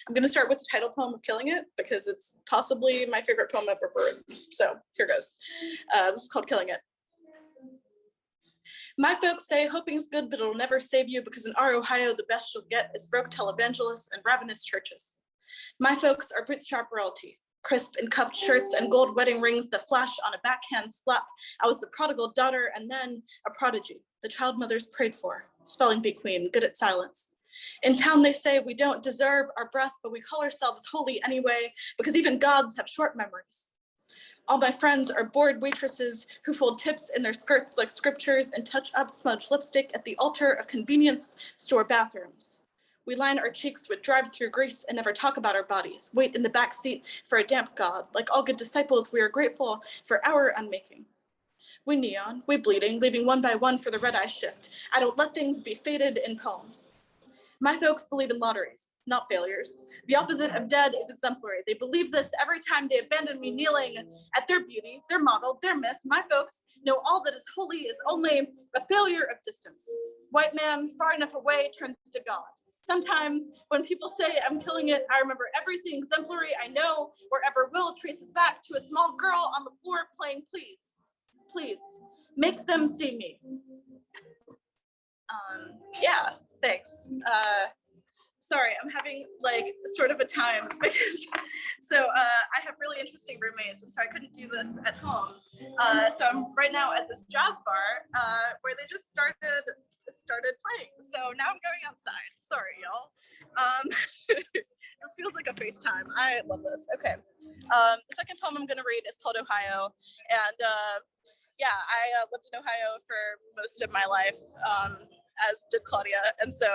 I'm going to start with the title poem of Killing It because it's possibly my favorite poem ever written. So here goes. This is called Killing It. My folks say hoping's good, but it'll never save you because in our Ohio, the best you'll get is broke televangelists and ravenous churches. My folks are bootstrap royalty, crisp and cuffed shirts and gold wedding rings that flash on a backhand slap. I was the prodigal daughter and then a prodigy, the child mothers prayed for, spelling bee queen, good at silence. In town, they say we don't deserve our breath, but we call ourselves holy anyway, because even gods have short memories. All my friends are bored waitresses who fold tips in their skirts like scriptures and touch up smudged lipstick at the altar of convenience store bathrooms. We line our cheeks with drive-through grease and never talk about our bodies, wait in the back seat for a damp God. Like all good disciples, we are grateful for our unmaking. We neon, we bleeding, leaving one by one for the red-eye shift. I don't let things be faded in poems. My folks believe in lotteries, not failures. The opposite of dead is exemplary. They believe this every time they abandon me kneeling at their beauty, their model, their myth. My folks know all that is holy is only a failure of distance. White man far enough away turns to God. Sometimes when people say I'm killing it, I remember everything exemplary I know or ever will traces back to a small girl on the floor playing please, please, make them see me. Yeah, thanks. Sorry, I'm having like sort of a time because I have really interesting roommates, and so I couldn't do this at home. So I'm right now at this jazz bar where they just started playing. So now I'm going outside. Sorry, y'all. This feels like a FaceTime. I love this. Okay. The second poem I'm going to read is called Ohio, and yeah, I lived in Ohio for most of my life. As did Claudia. And so,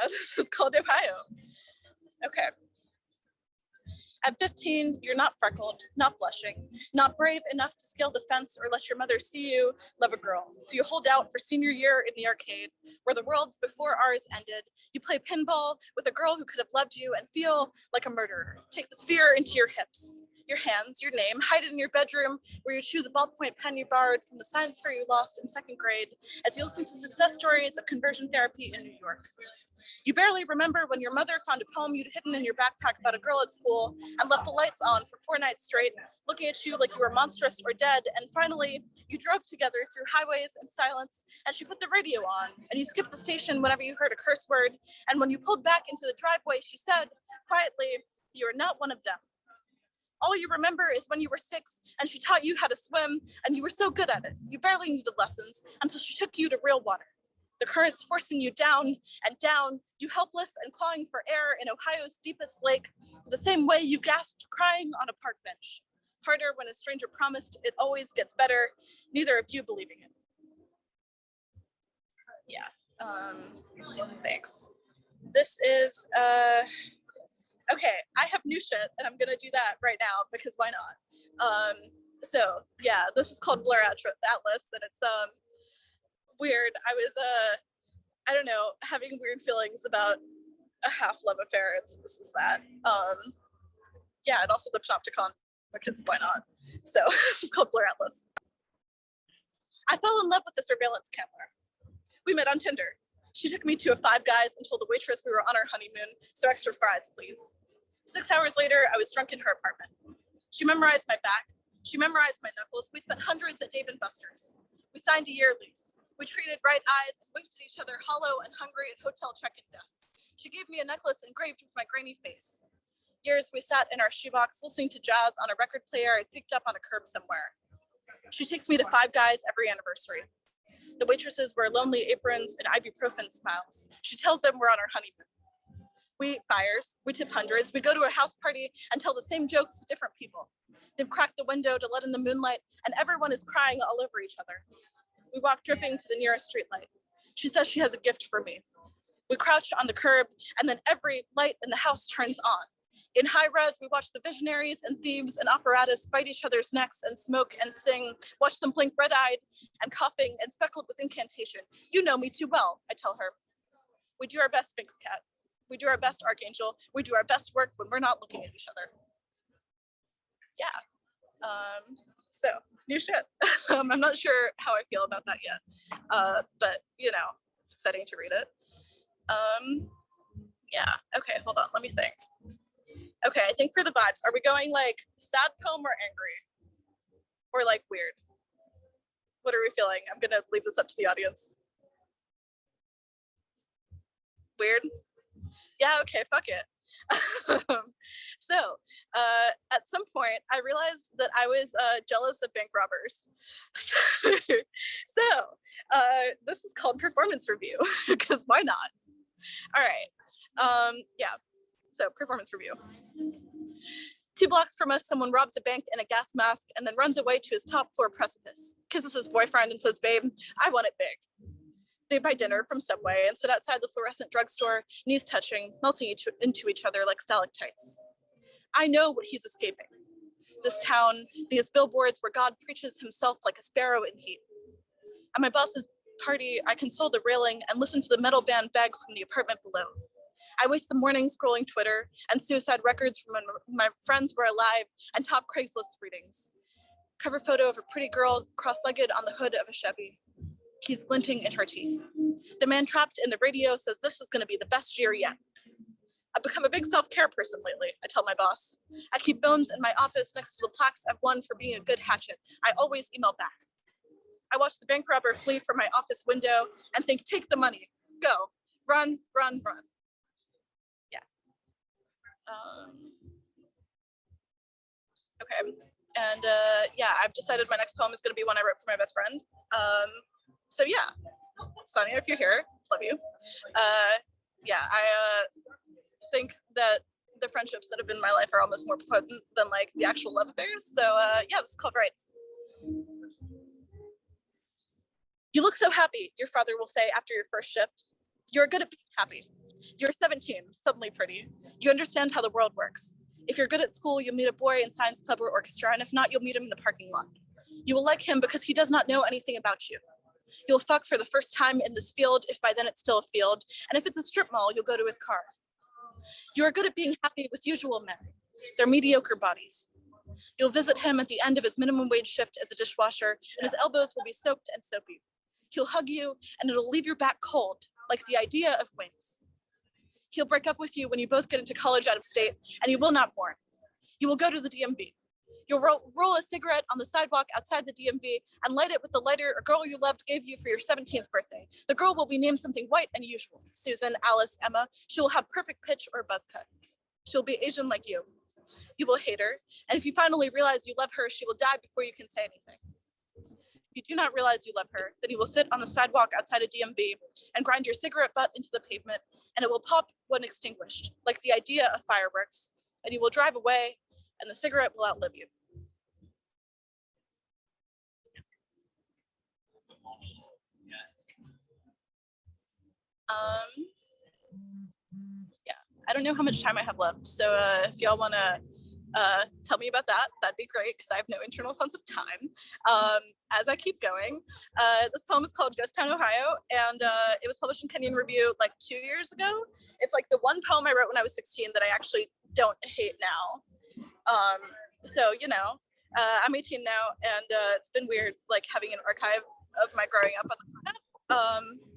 this is called Ohio. Okay. At 15, you're not freckled, not blushing, not brave enough to scale the fence or let your mother see you love a girl. So you hold out for senior year in the arcade, where the worlds before ours ended. You play pinball with a girl who could have loved you and feel like a murderer. Take this fear into your hips, your hands, your name, hide it in your bedroom where you chew the ballpoint pen you borrowed from the science fair you lost in second grade as you listen to success stories of conversion therapy in New York. You barely remember when your mother found a poem you'd hidden in your backpack about a girl at school and left the lights on for 4 nights straight, looking at you like you were monstrous or dead. And finally, you drove together through highways and silence, and she put the radio on, and you skipped the station whenever you heard a curse word. And when you pulled back into the driveway, she said, quietly, "You're not one of them." All you remember is when you were 6 and she taught you how to swim, and you were so good at it. You barely needed lessons until she took you to real water. The currents forcing you down and down, you helpless and clawing for air in Ohio's deepest lake, the same way you gasped crying on a park bench. Harder when a stranger promised it always gets better, neither of you believing it. Thanks. This is, okay, I have new shit and I'm gonna do that right now because why not? This is called Blur Atlas, and it's, weird. I was, I don't know, having weird feelings about a half-love affair, and so this is that. And also the Panopticon, because why not? So, it's called Blur Atlas. I fell in love with the surveillance camera. We met on Tinder. She took me to a Five Guys and told the waitress we were on our honeymoon, so extra fries, please. 6 hours later, I was drunk in her apartment. She memorized my back. She memorized my knuckles. We spent hundreds at Dave & Buster's. We signed a year lease. We traded bright eyes and winked at each other hollow and hungry at hotel check-in desks. She gave me a necklace engraved with my grainy face. Years we sat in our shoebox listening to jazz on a record player I picked up on a curb somewhere. She takes me to Five Guys every anniversary. The waitresses wear lonely aprons and ibuprofen smiles. She tells them we're on our honeymoon. We eat fires, we tip hundreds, we go to a house party and tell the same jokes to different people. They've cracked the window to let in the moonlight, and everyone is crying all over each other. We walk dripping to the nearest streetlight. She says she has a gift for me. We crouch on the curb, and then every light in the house turns on. In high res, we watch the visionaries and thieves and apparatus bite each other's necks and smoke and sing, watch them blink red-eyed and coughing and speckled with incantation. You know me too well, I tell her. We do our best, Sphinx Cat. We do our best, Archangel. We do our best work when we're not looking at each other. So new shit. I'm not sure how I feel about that yet, but you know, it's exciting to read it. Yeah, okay, hold on, let me think. Okay, I think for the vibes, are we going like sad poem or angry? Or like weird? What are we feeling? I'm gonna leave this up to the audience. Weird? Yeah, okay, fuck it. So, at some point, I realized that I was jealous of bank robbers. So, this is called performance review, because why not? All right, yeah, so performance review. 2 blocks from us, someone robs a bank in a gas mask and then runs away to his top floor precipice, kisses his boyfriend and says, babe, I want it big. They buy dinner from Subway and sit outside the fluorescent drugstore, knees touching, melting into each other like stalactites. I know what he's escaping. This town, these billboards where God preaches himself like a sparrow in heat. At my boss's party, I console the railing and listen to the metal band beg from the apartment below. I waste the morning scrolling Twitter and suicide records from when my friends were alive and top Craigslist readings. Cover photo of a pretty girl cross-legged on the hood of a Chevy. Keys glinting in her teeth. The man trapped in the radio says this is going to be the best year yet. I've become a big self-care person lately, I tell my boss. I keep bones in my office next to the plaques I've won for being a good hatchet. I always email back. I watch the bank robber flee from my office window and think, take the money, go, run, run, run. Yeah. Okay, and yeah, I've decided my next poem is going to be one I wrote for my best friend. So yeah, Sonia, if you're here, love you. Yeah, I think that the friendships that have been in my life are almost more potent than like the actual love affairs. So yeah, this is called Rights. You look so happy, your father will say after your first shift. You're good at being happy. You're 17, suddenly pretty. You understand how the world works. If you're good at school, you'll meet a boy in science club or orchestra, and if not, you'll meet him in the parking lot. You will like him because he does not know anything about you. You'll fuck for the first time in this field, if by then it's still a field, and if it's a strip mall, you'll go to his car. You are good at being happy with usual men, their mediocre bodies. You'll visit him at the end of his minimum wage shift as a dishwasher, and his elbows will be soaked and soapy. He'll hug you, and it'll leave your back cold, like the idea of wings. He'll break up with you when you both get into college out of state, and you will not mourn. You will go to the DMV. You'll roll a cigarette on the sidewalk outside the DMV and light it with the lighter a girl you loved gave you for your 17th birthday. The girl will be named something white and usual. Susan, Alice, Emma. She will have perfect pitch or a buzz cut. She'll be Asian like you. You will hate her, and if you finally realize you love her, she will die before you can say anything. If you do not realize you love her, then you will sit on the sidewalk outside a DMV and grind your cigarette butt into the pavement, and it will pop when extinguished, like the idea of fireworks, and you will drive away, and the cigarette will outlive you. Yeah, I don't know how much time I have left, so if y'all want to tell me about that, that'd be great, because I have no internal sense of time. As I keep going, this poem is called Ghost Town, Ohio, and it was published in Kenyon Review like 2 years ago. It's like the one poem I wrote when I was 16 that I actually don't hate now. So, you know, I'm 18 now, and it's been weird like having an archive of my growing up on the internet.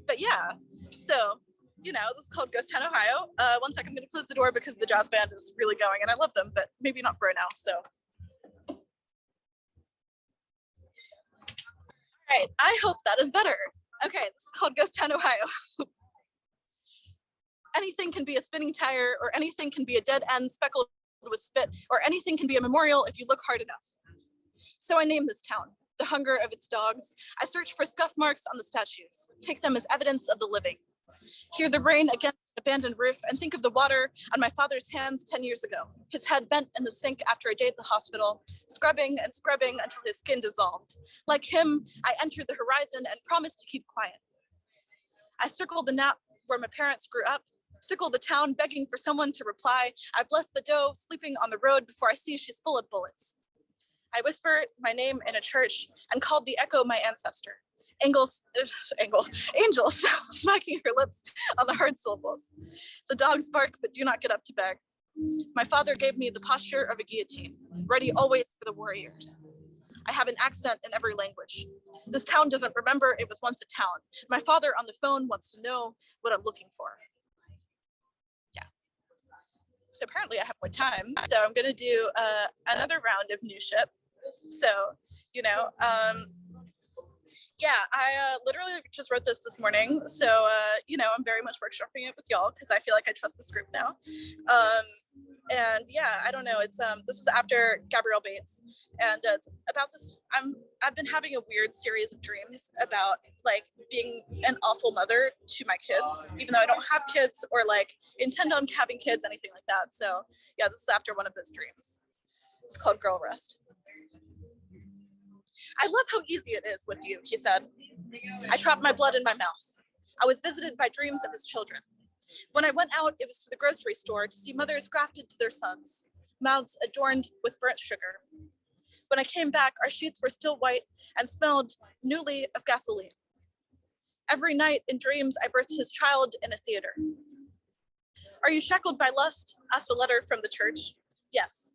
But yeah, so, you know, this is called Ghost Town, Ohio. 1 second, I'm gonna close the door because the jazz band is really going and I love them, but maybe not for right now, so. All right, I hope that is better. Okay, this is called Ghost Town, Ohio. Anything can be a spinning tire, or anything can be a dead end speckled with spit, or anything can be a memorial if you look hard enough. So I name this town, the hunger of its dogs. I search for scuff marks on the statues, take them as evidence of the living. Hear the rain against an abandoned roof and think of the water on my father's hands 10 years ago, his head bent in the sink after a day at the hospital, scrubbing and scrubbing until his skin dissolved. Like him, I entered the horizon and promised to keep quiet. I circled the nap where my parents grew up, circled the town begging for someone to reply. I bless the doe sleeping on the road before I see she's full of bullets. I whispered my name in a church and called the echo my ancestor. Angel smacking her lips on the hard syllables. The dogs bark but do not get up to beg. My father gave me the posture of a guillotine, ready always for the warriors. I have an accent in every language. This town doesn't remember it was once a town. My father on the phone wants to know what I'm looking for. Yeah. So apparently I have more time. So I'm gonna do another round of new ship. So, you know, yeah, I literally just wrote this morning. So, you know, I'm very much workshopping it with y'all because I feel like I trust this group now. And yeah, I don't know. It's this is after Gabrielle Bates, and it's about this. I've been having a weird series of dreams about like being an awful mother to my kids, even though I don't have kids or like intend on having kids, anything like that. So yeah, this is after one of those dreams. It's called Girl Rest. I love how easy it is with you, he said. I trapped my blood in my mouth. I was visited by dreams of his children. When I went out, it was to the grocery store to see mothers grafted to their sons, mouths adorned with burnt sugar. When I came back, our sheets were still white and smelled newly of gasoline. Every night in dreams, I birthed his child in a theater. Are you shackled by lust? Asked a letter from the church. Yes.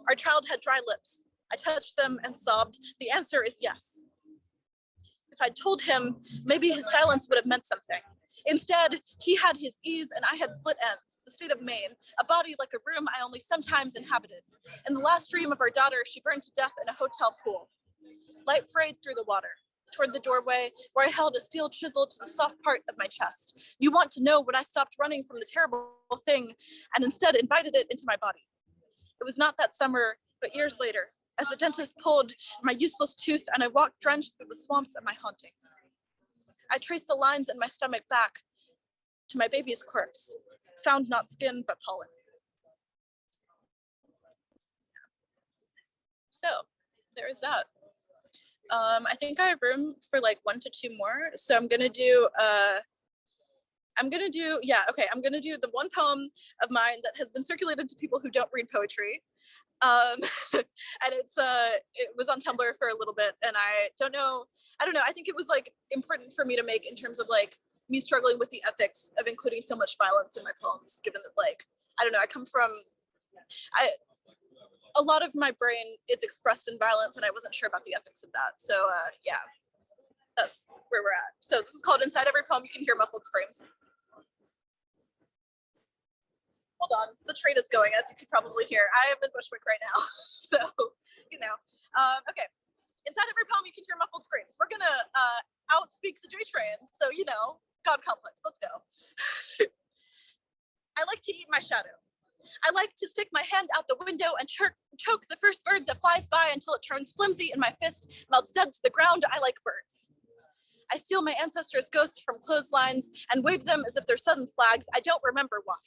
Our child had dry lips. I touched them and sobbed. The answer is yes. If I'd told him, maybe his silence would have meant something. Instead, he had his ease and I had split ends, the state of Maine, a body like a room I only sometimes inhabited. In the last dream of our daughter, she burned to death in a hotel pool. Light frayed through the water, toward the doorway, where I held a steel chisel to the soft part of my chest. You want to know when I stopped running from the terrible thing and instead invited it into my body. It was not that summer, but years later, as the dentist pulled my useless tooth and I walked drenched through the swamps of my hauntings. I traced the lines in my stomach back to my baby's corpse, found not skin, but pollen. So there is that. I think I have room for like 1 to 2 more. So I'm gonna do the one poem of mine that has been circulated to people who don't read poetry. And it was on Tumblr for a little bit, and I don't know, I think it was like important for me to make in terms of like me struggling with the ethics of including so much violence in my poems, given that like, I don't know, a lot of my brain is expressed in violence and I wasn't sure about the ethics of that. So yeah, that's where we're at. So this is called Inside Every Poem You Can Hear Muffled Screams. Hold on, the train is going, as you can probably hear. I am in Bushwick right now, so, you know. Okay, inside every poem you can hear muffled screams. We're gonna outspeak the J train, so, you know, God complex, let's go. I like to eat my shadow. I like to stick my hand out the window and choke the first bird that flies by until it turns flimsy in my fist, melts dead to the ground. I like birds. I steal my ancestors' ghosts from clotheslines and wave them as if they're sudden flags. I don't remember why.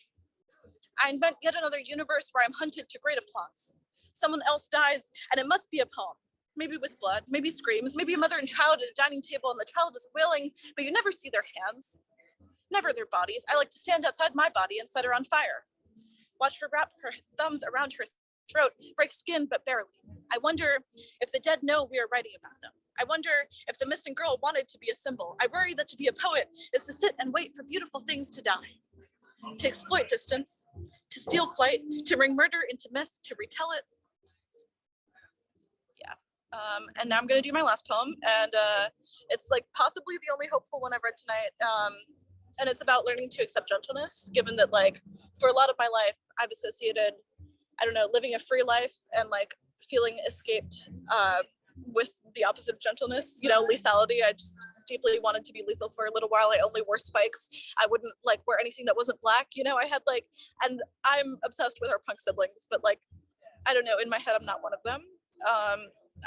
I invent yet another universe where I'm hunted to great applause. Someone else dies, and it must be a poem. Maybe with blood, maybe screams, maybe a mother and child at a dining table, and the child is wailing, but you never see their hands, never their bodies. I like to stand outside my body and set her on fire. Watch her wrap her thumbs around her throat, break skin, but barely. I wonder if the dead know we are writing about them. I wonder if the missing girl wanted to be a symbol. I worry that to be a poet is to sit and wait for beautiful things to die. To exploit distance, to steal flight, to bring murder into myth, to retell it. Yeah. And now I'm going to do my last poem, and it's like possibly the only hopeful one I've read tonight. And it's about learning to accept gentleness, given that like for a lot of my life, I've associated, I don't know, living a free life and like feeling escaped with the opposite of gentleness, you know, lethality. I just deeply wanted to be lethal for a little while. I only wore spikes. I wouldn't like wear anything that wasn't black, you know. I had like, and I'm obsessed with our punk siblings, but like, I don't know, in my head I'm not one of them.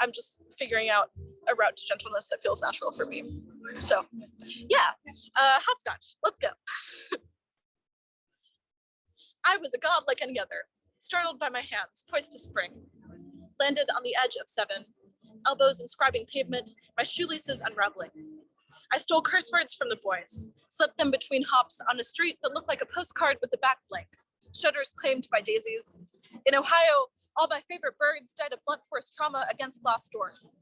I'm just figuring out a route to gentleness that feels natural for me. So yeah, hopscotch, let's go. I was a god like any other, startled by my hands, poised to spring, landed on the edge of 7, elbows inscribing pavement, my shoelaces unraveling. I stole curse words from the boys, slipped them between hops on a street that looked like a postcard with the back blank, shutters claimed by daisies. In Ohio, all my favorite birds died of blunt force trauma against glass doors.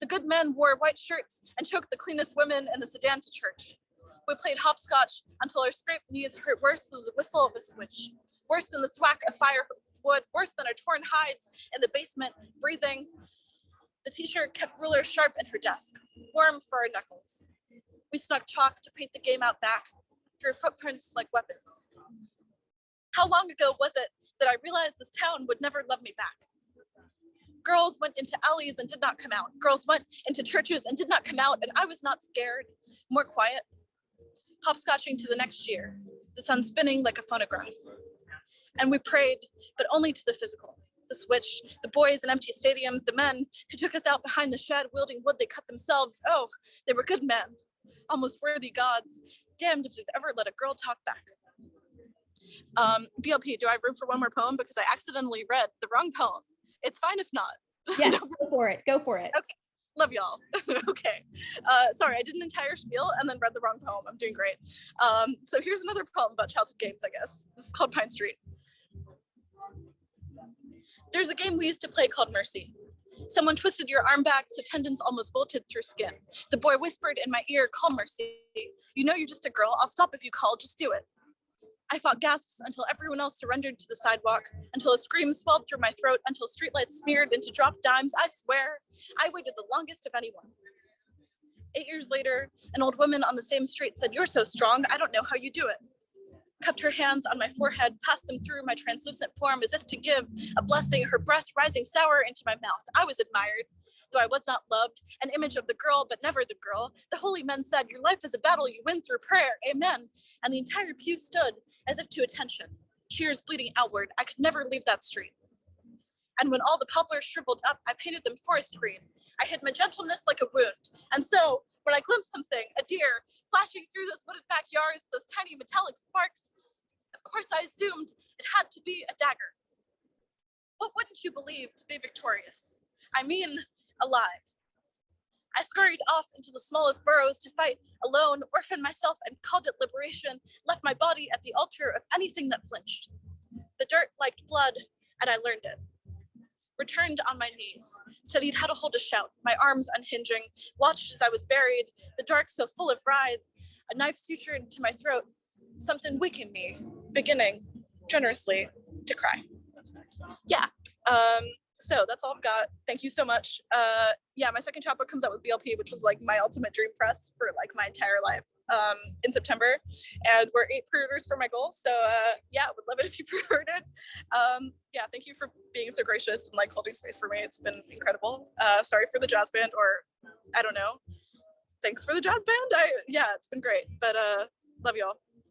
The good men wore white shirts and choked the cleanest women in the sedan to church. We played hopscotch until our scraped knees hurt worse than the whistle of a switch, worse than the thwack of firewood, worse than our torn hides in the basement, breathing. The teacher kept rulers sharp in her desk, warm for our knuckles. We snuck chalk to paint the game out back, drew footprints like weapons. How long ago was it that I realized this town would never love me back? Girls went into alleys and did not come out. Girls went into churches and did not come out, and I was not scared, more quiet. Hopscotching to the next year, the sun spinning like a phonograph. And we prayed, but only to the physical. The switch, the boys in empty stadiums, the men who took us out behind the shed wielding wood they cut themselves. Oh, they were good men, almost worthy gods, damned if they've ever let a girl talk back. BLP, do I have room for one more poem? Because I accidentally read the wrong poem. It's fine if not. Yes, go for it. Go for it. Okay. Love y'all. Okay. Sorry, I did an entire spiel and then read the wrong poem. I'm doing great. So here's another poem about childhood games, I guess. This is called Pine Street. There's a game we used to play called Mercy. Someone twisted your arm back so tendons almost bolted through skin. The boy whispered in my ear, call Mercy. You know you're just a girl. I'll stop if you call. Just do it. I fought gasps until everyone else surrendered to the sidewalk, until a scream swelled through my throat, until streetlights smeared into dropped dimes. I swear, I waited the longest of anyone. 8 years later, an old woman on the same street said, you're so strong, I don't know how you do it. Cupped her hands on my forehead, passed them through my translucent form as if to give a blessing, her breath rising sour into my mouth. I was admired, though I was not loved, an image of the girl, but never the girl. The holy men said, your life is a battle you win through prayer, amen. And the entire pew stood as if to attention, tears bleeding outward. I could never leave that street. And when all the poplars shriveled up, I painted them forest green. I hid my gentleness like a wound. And so, when I glimpsed something, a deer, flashing through those wooded backyards, those tiny metallic sparks, of course I assumed it had to be a dagger. What wouldn't you believe to be victorious? I mean, alive. I scurried off into the smallest burrows to fight alone, orphaned myself and called it liberation, left my body at the altar of anything that flinched. The dirt liked blood, and I learned it. Returned on my knees, studied how to hold a shout, my arms unhinging, watched as I was buried, the dark so full of writhe, a knife sutured to my throat, something weak in me, beginning, generously, to cry. Yeah, so that's all I've got. Thank you so much. Yeah, my second chapbook comes out with BLP, which was like my ultimate dream press for like my entire life, in September. And we're 8 pre-orders for my goal. So yeah, would love it if you pre-ordered it. Yeah, thank you for being so gracious and like holding space for me. It's been incredible. Sorry for the jazz band, or I don't know. Thanks for the jazz band. Yeah, it's been great, but love y'all.